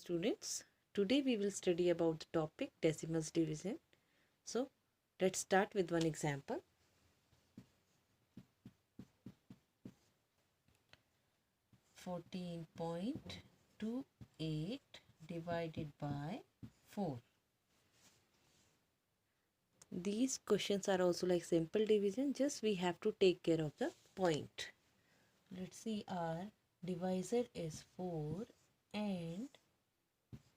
Students, today we will study about the topic decimals division. So let's start with one example. (14.28) divided by 4. These questions are also like simple division, just we have to take care of the point. Let's see, our divisor is 4 and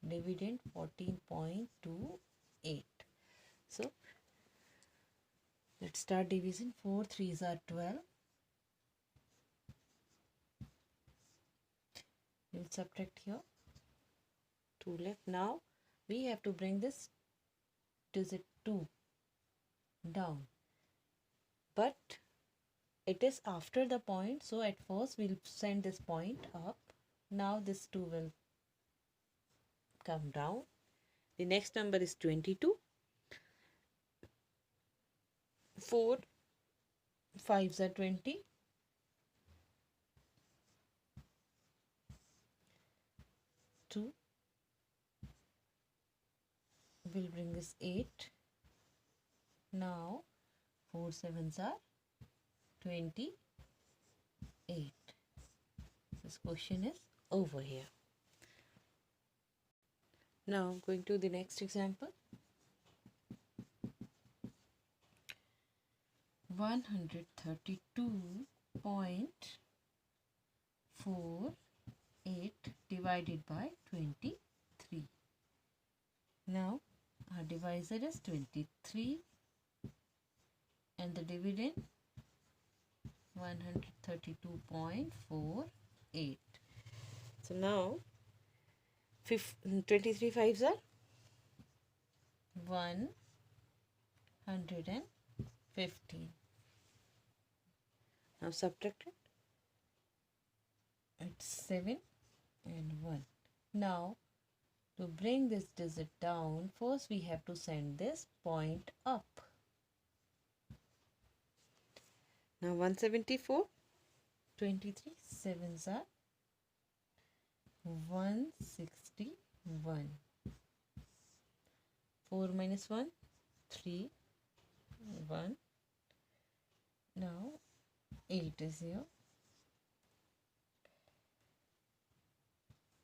dividend 14.28. So let's start division. 4 3s are 12. We'll subtract here 2 left. Now we have to bring this digit 2 down, but it is after the point, so at first we'll send this point up. Now this 2 will come down. The next number is 22. 4 5s are 20. 2 will bring this 8. Now 4 7s are 28. This question is over here. Now going to the next example. 132.48 divided by 23. Now our divisor is 23 and the dividend 132.48. So now 23 5s are 115. Now subtract it. It's 7 and 1. Now to bring this digit down, first we have to send this point up. Now 174. 23 7s are 161. 4 minus 1 3 1. Now 8 is here.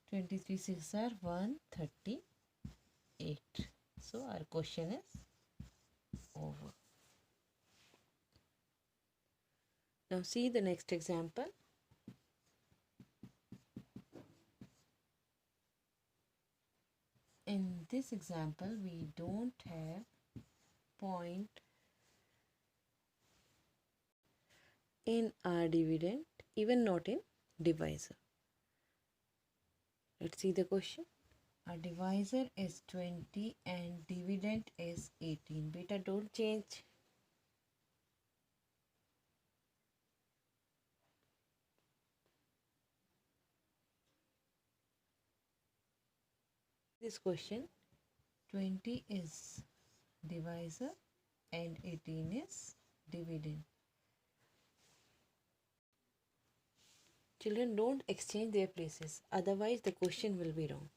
23 6 are 138. So our question is over. Now see the next example. In this example, we don't have point in our dividend, even not in divisor. Let's see the question. Our divisor is 20 and dividend is 18. Beta, don't change. This question, 20 is divisor and 18 is dividend. Children, don't exchange their places, otherwise the question will be wrong.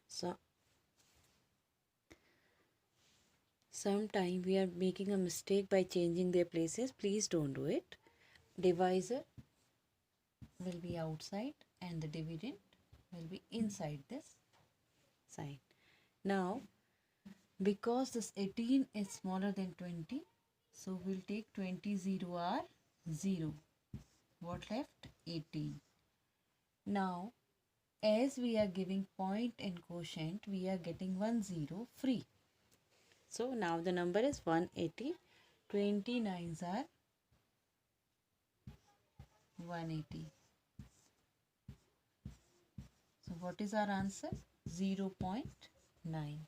So sometime we are making a mistake by changing their places. Please don't do it. Divisor will be outside and the dividend will be inside this sign. Now because this 18 is smaller than 20, so we'll take 20 0 are 0. What left? 18. Now as we are giving point and quotient, we are getting 1 0 free. So now the number is 180. 29s are 180. So what is our answer? 0.9.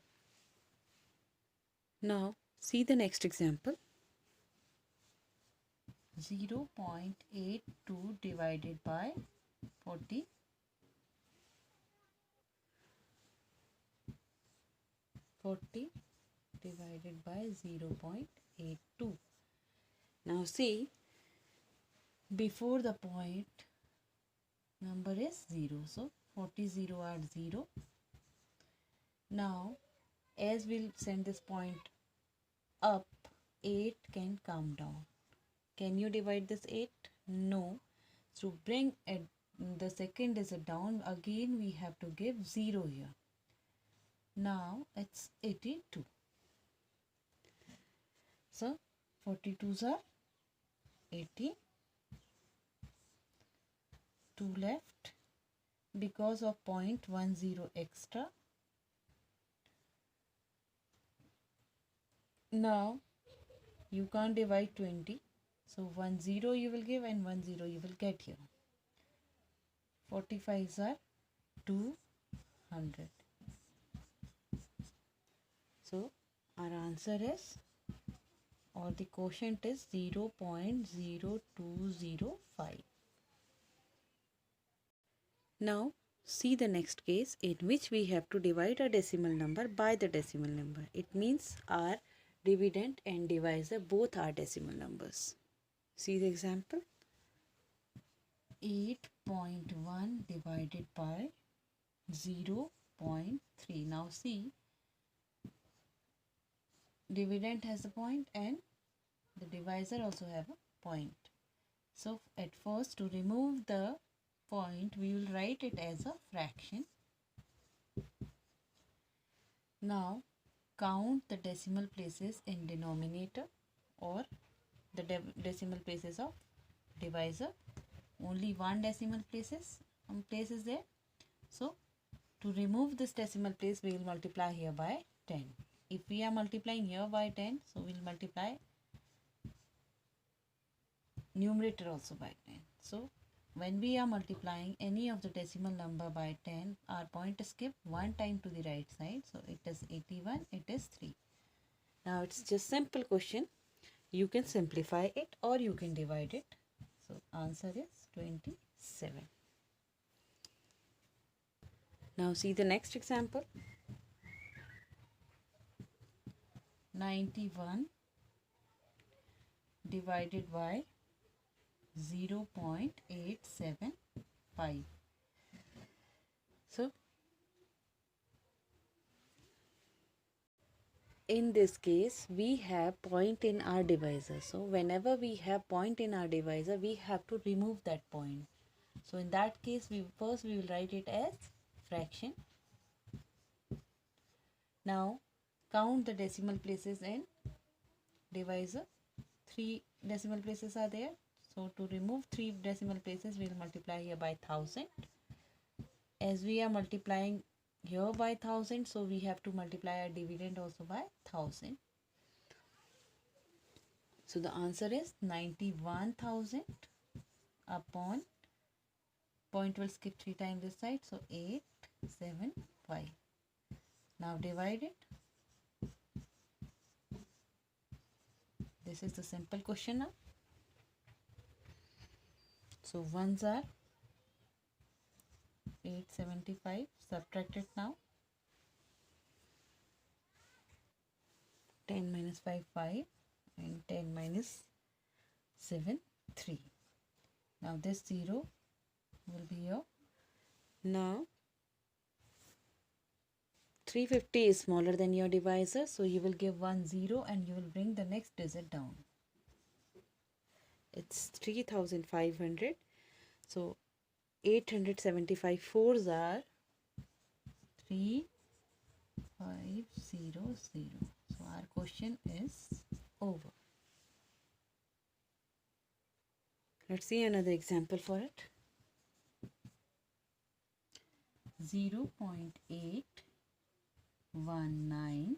Now see the next example. 0.82 divided by 40. 40 divided by 0.82. Now see, before the point number is 0. So 40 0 are 0. Now as we'll send this point up, 8 can come down. Can you divide this 8? No. So bring the second digit down. Again we have to give 0 here. Now it's 82. So 42s are 80. 2 left. Because of 0.10 extra. Now you can't divide 20. So 10 you will give and 10 you will get here. 45s are 200. So our answer is, or the quotient is 0.0205. Now see the next case in which we have to divide a decimal number by the decimal number. It means our dividend and divisor both are decimal numbers. See the example. 8.1 divided by 0.3. Now see, dividend has a point and the divisor also have a point. So at first, to remove the point, we will write it as a fraction. Now count the decimal places in denominator or the decimal places of divisor. Only one decimal place is there. So to remove this decimal place, we will multiply here by 10. If we are multiplying here by 10, so we will multiply numerator also by 10. So when we are multiplying any of the decimal number by 10, our point is skipped one time to the right side. So it is 81, it is 3. Now it's just simple question. You can simplify it or you can divide it. So answer is 27. Now see the next example. 91 divided by 0.875. So in this case we have point in our divisor. So whenever we have point in our divisor, we have to remove that point. So in that case, we will write it as fraction. Now count the decimal places in divisor. 3 decimal places are there. So to remove 3 decimal places, we will multiply here by 1000. As we are multiplying here by 1000, so we have to multiply our dividend also by 1000. So the answer is 91,000 upon, point will skip 3 times this side, so 875. Now divide it. This is the simple question now. So ones are 875, subtract it now. 10 minus 5, 5 and 10 minus 7, 3. Now this 0 will be here. Now 350 is smaller than your divisor, so you will give 1 0 and you will bring the next digit down. It's 3500. So 875 fours are 3500. So our question is over. Let's see another example for it. 0.819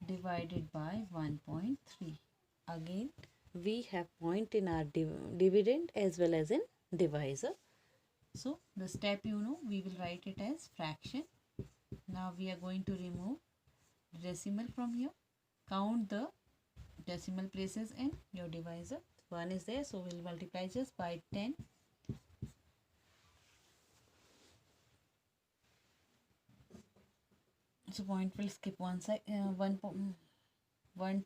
divided by 1.3. Again, we have point in our dividend as well as in divisor. So the step we will write it as fraction. Now we are going to remove the decimal from here. Count the decimal places in your divisor. 1 is there, so we'll multiply just by 10. So point will skip one side, one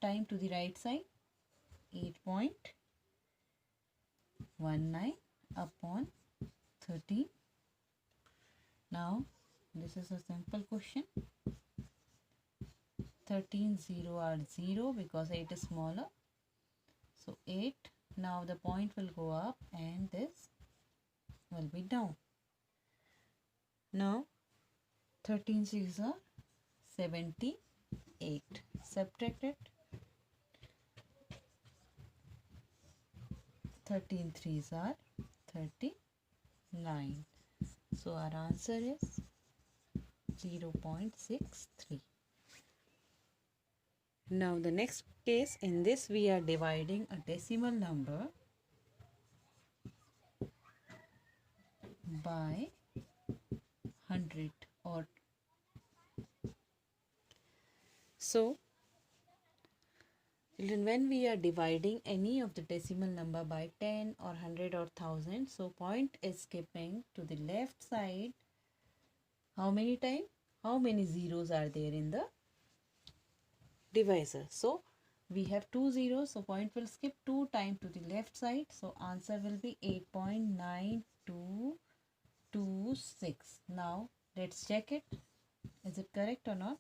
time to the right side. 8.19 upon 13. Now this is a simple question. 13 0 are 0 because 8 is smaller. So 8. Now the point will go up and this will be down. Now 13 6 are 78. Subtract it. 13 3s are 39. So our answer is 0.63. Now the next case, in this we are dividing a decimal number by 100 or so. Children, when we are dividing any of the decimal number by 10 or 100 or 1000, so point is skipping to the left side. How many times? How many zeros are there in the divisor? So we have 2 zeros, so point will skip 2 times to the left side. So answer will be 8.9226. Now let's check it. Is it correct or not?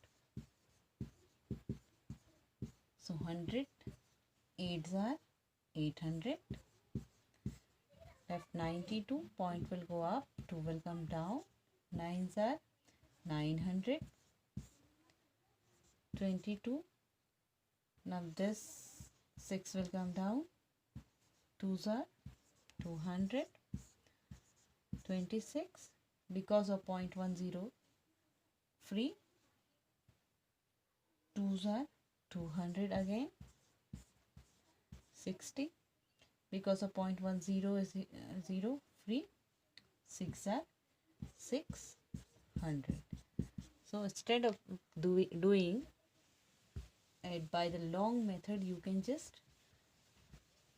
So 100, 8s are 800. Left 92, point will go up, 2 will come down. 9s are 900. 22. Now this 6 will come down. 2s are 200. 26. Because of 0.10 free. 2s are 200 again. 60. Because of 0.10 is 0 free. 6 are 600. So instead of doing it by the long method, you can just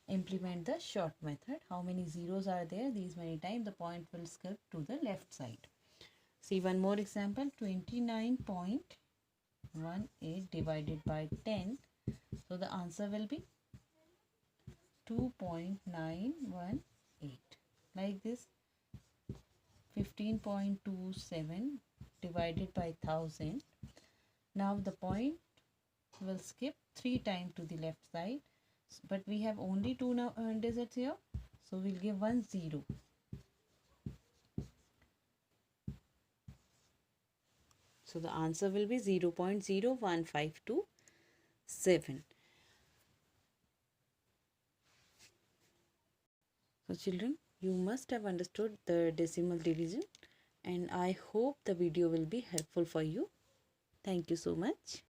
implement the short method. How many zeros are there? These many times the point will skip to the left side. See one more example. 29.18 divided by 10. So the answer will be 2.918. Like this. 15.27 divided by 1000. Now the point will skip 3 times to the left side, but we have only 2 digits here, so we'll give 1 0. So the answer will be 0.01527. So children, you must have understood the decimal division, and I hope the video will be helpful for you. Thank you so much.